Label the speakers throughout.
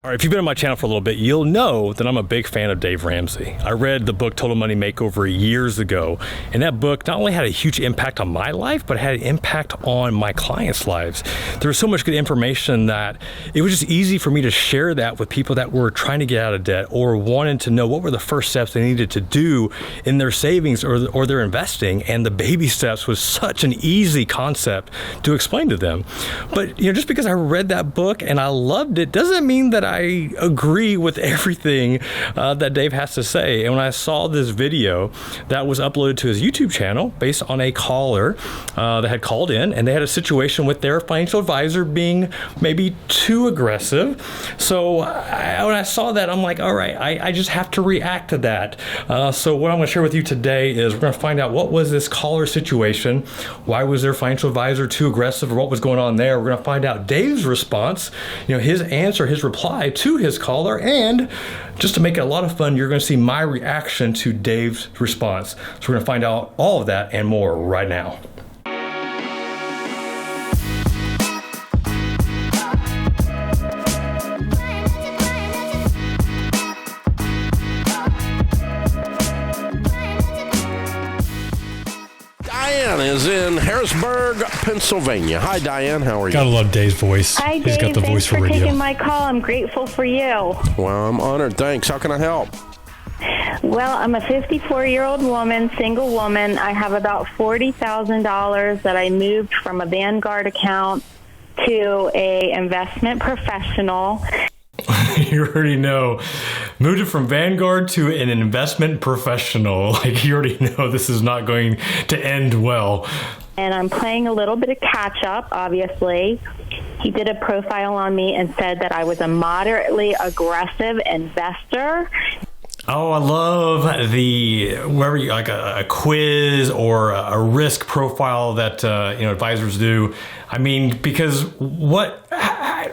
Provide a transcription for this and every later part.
Speaker 1: All right, if you've been on my channel for a little bit, you'll know that I'm a big fan of Dave Ramsey. I read the book Total Money Makeover years ago, and that book not only had a huge impact on my life, but had an impact on my clients' lives. There was so much good information that it was just easy for me to share that with people that were trying to get out of debt or wanted to know what were the first steps they needed to do in their savings or their investing. And the baby steps was such an easy concept to explain to them. But just because I read that book and I loved it doesn't mean that I agree with everything that Dave has to say. And when I saw this video that was uploaded to his YouTube channel based on a caller that had called in, and they had a situation with their financial advisor being maybe too aggressive. So when I saw that, I'm like, all right, I just have to react to that. So what I'm going to share with you today is we're going to find out what was this caller situation, why was their financial advisor too aggressive, or what was going on there. We're going to find out Dave's response, his answer, his reply to his caller, and just to make it a lot of fun, you're going to see my reaction to Dave's response. So we're going to find out all of that and more right now.
Speaker 2: Diane is in Harrisburg, Pennsylvania. Hi, Diane. How are you?
Speaker 1: Gotta love Dave's voice.
Speaker 3: Hi, Dave.
Speaker 1: He's got the voice for radio.
Speaker 3: Thanks for taking my call. I'm grateful for you.
Speaker 2: Well, I'm honored. Thanks. How can I help?
Speaker 3: Well, I'm a 54-year-old woman, single woman. I have about $40,000 that I moved from a Vanguard account to a investment professional.
Speaker 1: You already know. Moved it from Vanguard to an investment professional. Like, you already know this is not going to end well.
Speaker 3: And I'm playing a little bit of catch-up, obviously. He did a profile on me and said that I was a moderately aggressive investor.
Speaker 1: Oh, I love wherever you like a quiz or a risk profile that advisors do. I mean, because what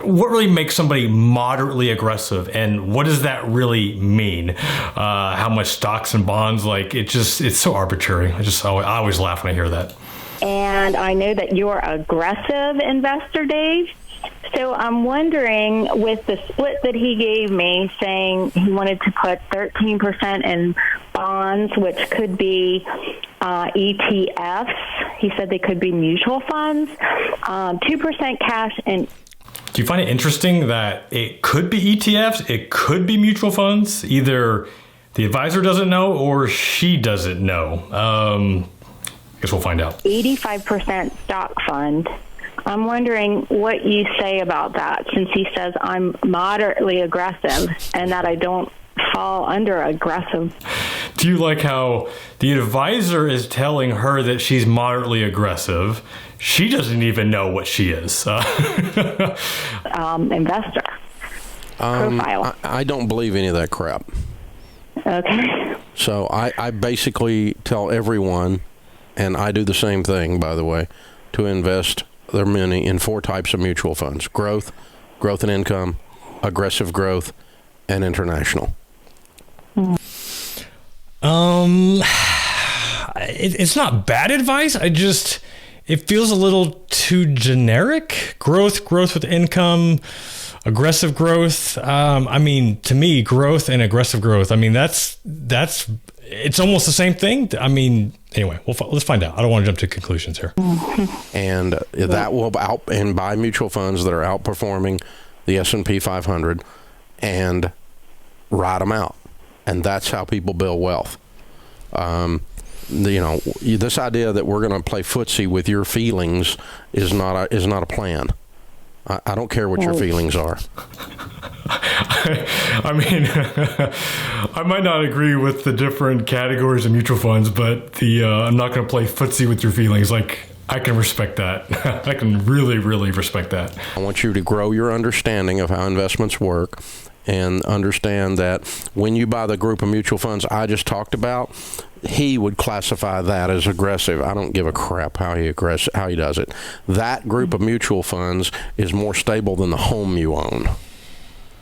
Speaker 1: really makes somebody moderately aggressive, and what does that really mean? How much stocks and bonds? Like, it's so arbitrary. I always laugh when I hear that.
Speaker 3: And I know that you're an aggressive investor, Dave. So I'm wondering, with the split that he gave me, saying he wanted to put 13% in bonds, which could be ETFs. He said they could be mutual funds, 2% cash. And
Speaker 1: do you find it interesting that it could be ETFs, it could be mutual funds? Either the advisor doesn't know or she doesn't know. I guess we'll find out.
Speaker 3: 85% stock fund. I'm wondering what you say about that, since he says I'm moderately aggressive and that I don't fall under aggressive.
Speaker 1: Do you like how the advisor is telling her that she's moderately aggressive? She doesn't even know what she is.
Speaker 3: Investor profile.
Speaker 2: I don't believe any of that crap.
Speaker 3: Okay.
Speaker 2: So I basically tell everyone, and I do the same thing, by the way, to invest their money in 4 types of mutual funds: growth and income, aggressive growth, and international.
Speaker 1: It's not bad advice. It feels a little too generic. Growth with income, aggressive growth. I mean, to me, growth and aggressive growth, I mean, that's it's almost the same thing. I mean, anyway, let's find out. I don't want to jump to conclusions here.
Speaker 2: And that will and buy mutual funds that are outperforming the S&P 500 and ride them out. And that's how people build wealth. This idea that we're going to play footsie with your feelings is not a plan. I don't care what your feelings are.
Speaker 1: I mean, I might not agree with the different categories of mutual funds, but I'm not going to play footsie with your feelings. Like, I can respect that. I can really, really respect that.
Speaker 2: I want you to grow your understanding of how investments work and understand that when you buy the group of mutual funds I just talked about, he would classify that as aggressive. I don't give a crap how he does it. That group of mutual funds is more stable than the home you own.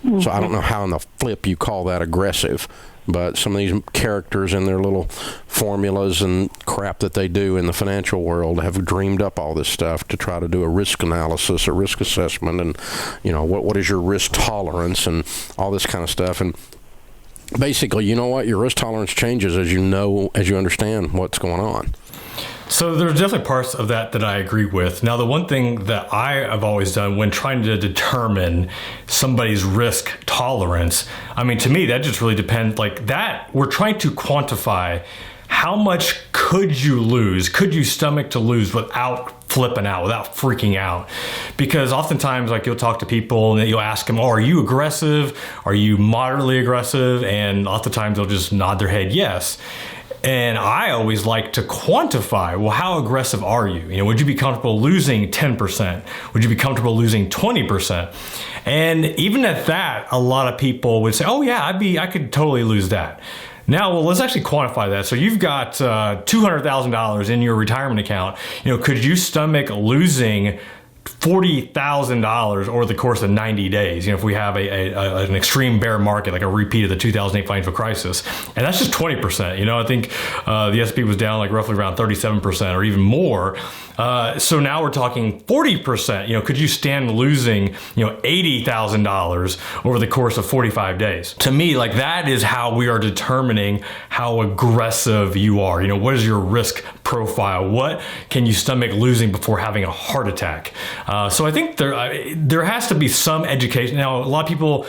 Speaker 2: So I don't know how in the flip you call that aggressive. But some of these characters and their little formulas and crap that they do in the financial world have dreamed up all this stuff to try to do a risk analysis, a risk assessment, and, you know, what is your risk tolerance and all this kind of stuff. And basically, you know what? Your risk tolerance changes as you understand what's going on.
Speaker 1: So there's definitely parts of that I agree with. Now, the one thing that I have always done when trying to determine somebody's risk tolerance, I mean, to me, that just really depends. Like that, we're trying to quantify how much could you lose, could you stomach to lose without flipping out, without freaking out. Because oftentimes, like, you'll talk to people and you'll ask them, oh, are you aggressive? Are you moderately aggressive? And oftentimes they'll just nod their head yes. And I always like to quantify, well, how aggressive are you? You know, would you be comfortable losing 10%? Would you be comfortable losing 20%? And even at that, a lot of people would say, oh yeah, I could totally lose that. Now, well, let's actually quantify that. So you've got $200,000 in your retirement account. You know, could you stomach losing $40,000 over the course of 90 days, you know, if we have an extreme bear market, like a repeat of the 2008 financial crisis? And that's just 20%. You know, I think the S&P was down like roughly around 37% or even more. So now we're talking 40%. You know, could you stand losing, you know, $80,000 over the course of 45 days? To me, like, that is how we are determining how aggressive you are. You know, what is your risk profile? What can you stomach losing before having a heart attack? So I think there has to be some education. Now, a lot of people,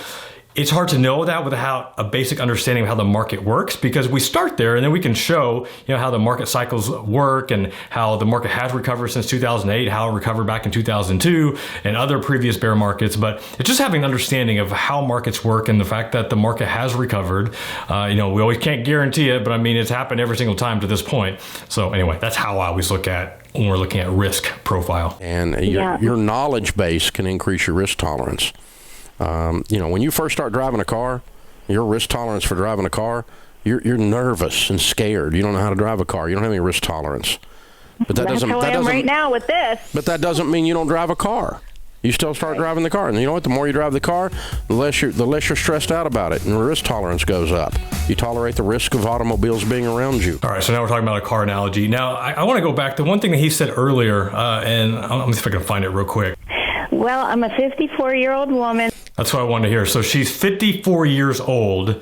Speaker 1: it's hard to know that without a basic understanding of how the market works, because we start there and then we can show, you know, how the market cycles work and how the market has recovered since 2008, how it recovered back in 2002 and other previous bear markets. But it's just having an understanding of how markets work and the fact that the market has recovered. You know, we always can't guarantee it, but I mean, it's happened every single time to this point. So anyway, that's how I always look at when we're looking at risk profile.
Speaker 2: And your knowledge base can increase your risk tolerance. You know, when you first start driving a car, your risk tolerance for driving a car, you're nervous and scared. You don't know how to drive a car. You don't have any risk tolerance. But
Speaker 3: that's how I am right now with this.
Speaker 2: But that doesn't mean you don't drive a car. You still start driving the car. And you know what? The more you drive the car, the less you're stressed out about it. And your risk tolerance goes up. You tolerate the risk of automobiles being around you.
Speaker 1: All right, so now we're talking about a car analogy. Now, I want to go back to one thing that he said earlier, and let me see if I can find it real quick.
Speaker 3: Well, I'm a 54-year-old woman.
Speaker 1: That's what I wanted to hear. So she's 54 years old.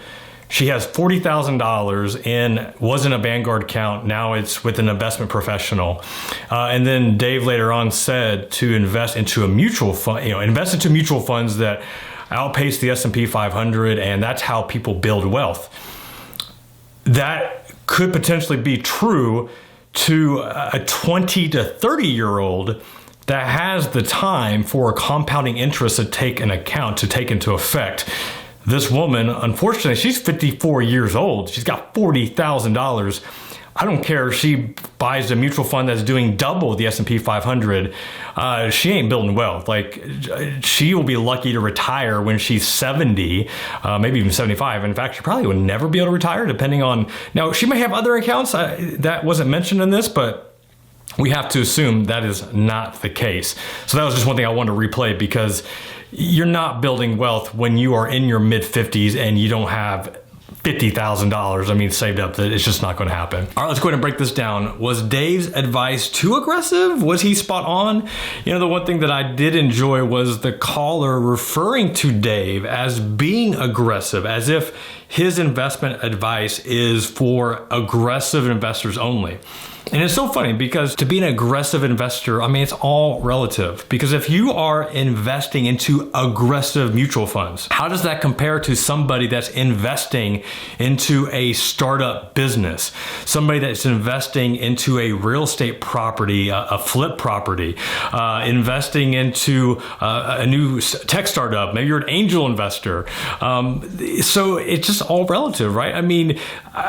Speaker 1: She has $40,000 in, was in a Vanguard account. Now it's with an investment professional. And then Dave later on said to invest into a mutual fund, you know, invest into mutual funds that outpace the S&P 500. And that's how people build wealth. That could potentially be true to a 20 to 30-year-old that has the time for a compounding interest to take into effect. This woman, unfortunately, she's 54 years old. She's got $40,000. I don't care if she buys a mutual fund that's doing double the S&P 500. She ain't building wealth. Like, she will be lucky to retire when she's 70, maybe even 75. In fact, she probably would never be able to retire, depending on. Now, she may have other accounts that wasn't mentioned in this, but we have to assume that is not the case. So that was just one thing I wanted to replay, because you're not building wealth when you are in your mid-50s and you don't have $50,000, saved up. That it's just not going to happen. All right, let's go ahead and break this down. Was Dave's advice too aggressive? Was he spot on? You know, the one thing that I did enjoy was the caller referring to Dave as being aggressive, as if his investment advice is for aggressive investors only. And it's so funny, because to be an aggressive investor, it's all relative. Because if you are investing into aggressive mutual funds, how does that compare to somebody that's investing into a startup business? Somebody that's investing into a real estate property, a flip property, investing into a new tech startup. Maybe you're an angel investor. So it's just all relative, right?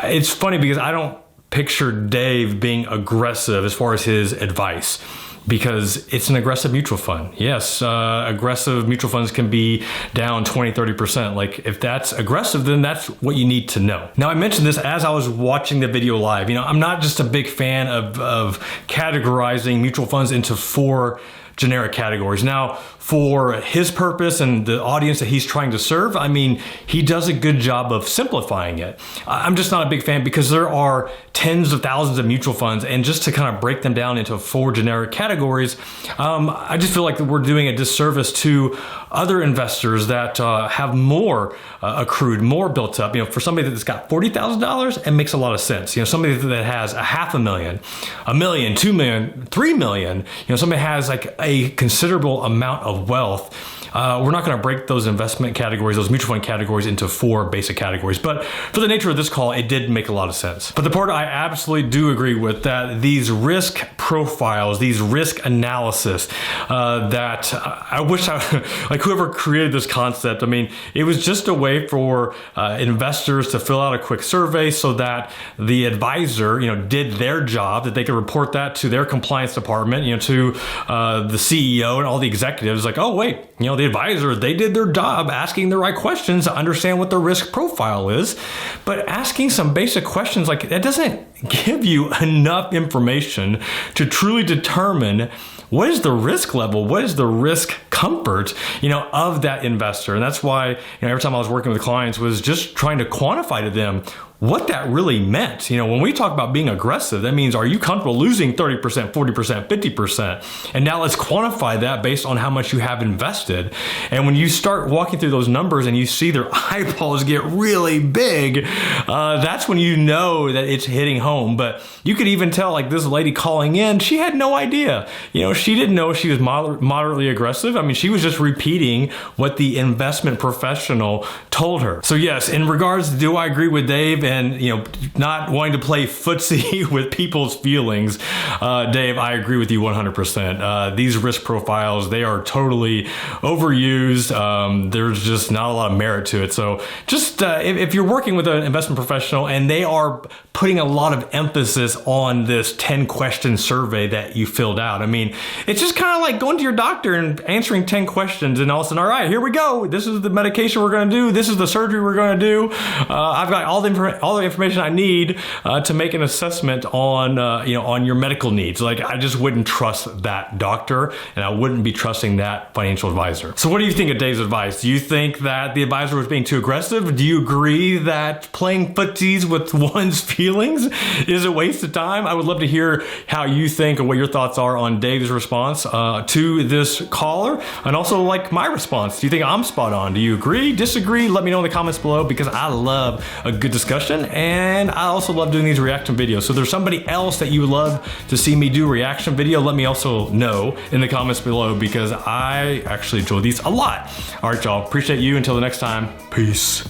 Speaker 1: It's funny because I don't picture Dave being aggressive as far as his advice, because it's an aggressive mutual fund. Yes, aggressive mutual funds can be down 20, 30%. Like, if that's aggressive, then that's what you need to know. Now, I mentioned this as I was watching the video live. I'm not just a big fan of categorizing mutual funds into four generic categories. Now, for his purpose and the audience that he's trying to serve, I mean, he does a good job of simplifying it. I'm just not a big fan because there are tens of thousands of mutual funds, and just to kind of break them down into 4 generic categories, I just feel like we're doing a disservice to other investors that have more accrued, more built up. You know, for somebody that's got $40,000, it makes a lot of sense. You know, somebody that has $500,000, $1 million, $2 million, $3 million, you know, somebody has like a considerable amount of wealth. We're not going to break those investment categories, those mutual fund categories, into 4 basic categories. But for the nature of this call, it did make a lot of sense. But the part I absolutely do agree with, that these risk profiles, these risk analysis, that I wish like whoever created this concept, I mean, it was just a way for investors to fill out a quick survey so that the advisor, you know, did their job, that they could report that to their compliance department, you know, to the CEO and all the executives, like, oh, wait, you know, the advisor, they did their job asking the right questions to understand what the risk profile is. But asking some basic questions like that doesn't give you enough information to truly determine what is the risk level, what is the risk comfort, you know, of that investor. And that's why, you know, every time I was working with clients was just trying to quantify to them what that really meant. You know, when we talk about being aggressive, that means, are you comfortable losing 30%, 40%, 50%? And now let's quantify that based on how much you have invested. And when you start walking through those numbers and you see their eyeballs get really big, that's when you know that it's hitting home. But you could even tell, like this lady calling in, she had no idea. You know, she didn't know she was moderately aggressive. I mean, she was just repeating what the investment professional told her. So yes, in regards to, do I agree with Dave and, you know, not wanting to play footsie with people's feelings, Dave, I agree with you 100%. These risk profiles, they are totally overused. There's just not a lot of merit to it. So just if you're working with an investment professional and they are putting a lot of emphasis on this 10-question survey that you filled out, I mean, it's just kind of like going to your doctor and answering 10 questions and all of a sudden, all right, here we go. This is the medication we're going to do. This is the surgery we're going to do. I've got all the information I need to make an assessment on, you know, on your medical needs. Like, I just wouldn't trust that doctor, and I wouldn't be trusting that financial advisor. So what do you think of Dave's advice? Do you think that the advisor was being too aggressive? Do you agree that playing footsies with one's feelings is a waste of time? I would love to hear how you think and what your thoughts are on Dave's response to this caller, and also like my response. Do you think I'm spot on? Do you agree, disagree? Let me know in the comments below, because I love a good discussion, and I also love doing these reaction videos. So if there's somebody else that you would love to see me do a reaction video, let me also know in the comments below, because I actually enjoy these a lot. All right, y'all. Appreciate you. Until the next time. Peace.